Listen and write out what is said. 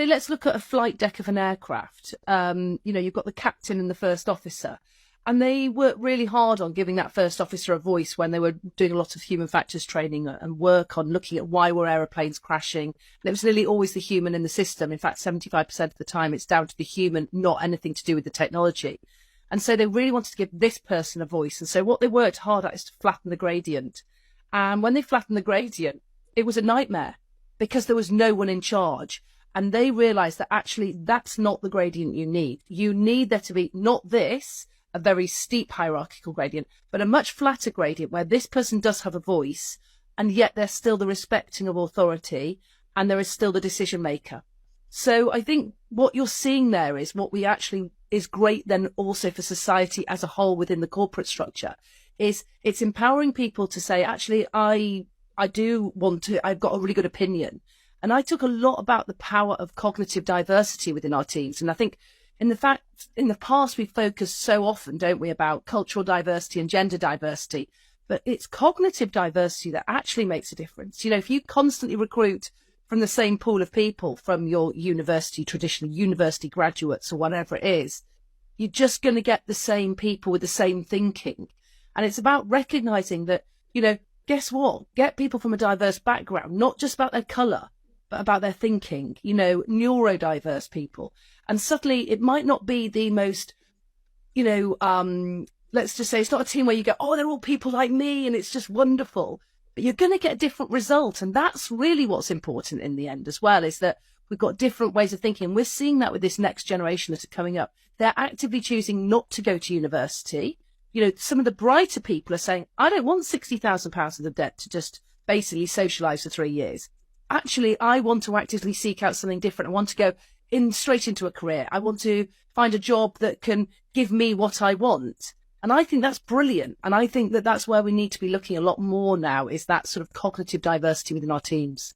So let's look at a flight deck of an aircraft. You've got the captain and the first officer, and they worked really hard on giving that first officer a voice when they were doing a lot of human factors training and work on looking at why were aeroplanes crashing. And it was nearly always the human in the system. In fact, 75% of the time, it's down to the human, not anything to do with the technology. And so they really wanted to give this person a voice. And so what they worked hard at is to flatten the gradient. And when they flattened the gradient, it was a nightmare because there was no one in charge. And they realized that actually that's not the gradient you need. You need there to be not this, a very steep hierarchical gradient, but a much flatter gradient where this person does have a voice and yet there's still the respecting of authority and there is still the decision maker. So I think what you're seeing there is what we actually is great then also for society as a whole within the corporate structure is it's empowering people to say, actually, I do want to, I've got a really good opinion. And I talk a lot about the power of cognitive diversity within our teams. And I think in the past, we focus so often, don't we, about cultural diversity and gender diversity, but it's cognitive diversity that actually makes a difference. You know, if you constantly recruit from the same pool of people from your university, traditionally university graduates or whatever it is, you're just going to get the same people with the same thinking. And it's about recognizing that, you know, guess what? Get people from a diverse background, not just about their colour, but about their thinking, you know, neurodiverse people. And suddenly it might not be the most, let's just say it's not a team where you go, oh, they're all people like me and it's just wonderful. But you're going to get a different result. And that's really what's important in the end as well, is that we've got different ways of thinking. We're seeing that with this next generation that are coming up. They're actively choosing not to go to university. You know, some of the brighter people are saying, I don't want £60,000 of the debt to just basically socialise for 3 years. Actually, I want to actively seek out something different. I want to go straight into a career. I want to find a job that can give me what I want. And I think that's brilliant. And I think that that's where we need to be looking a lot more now, is that sort of cognitive diversity within our teams.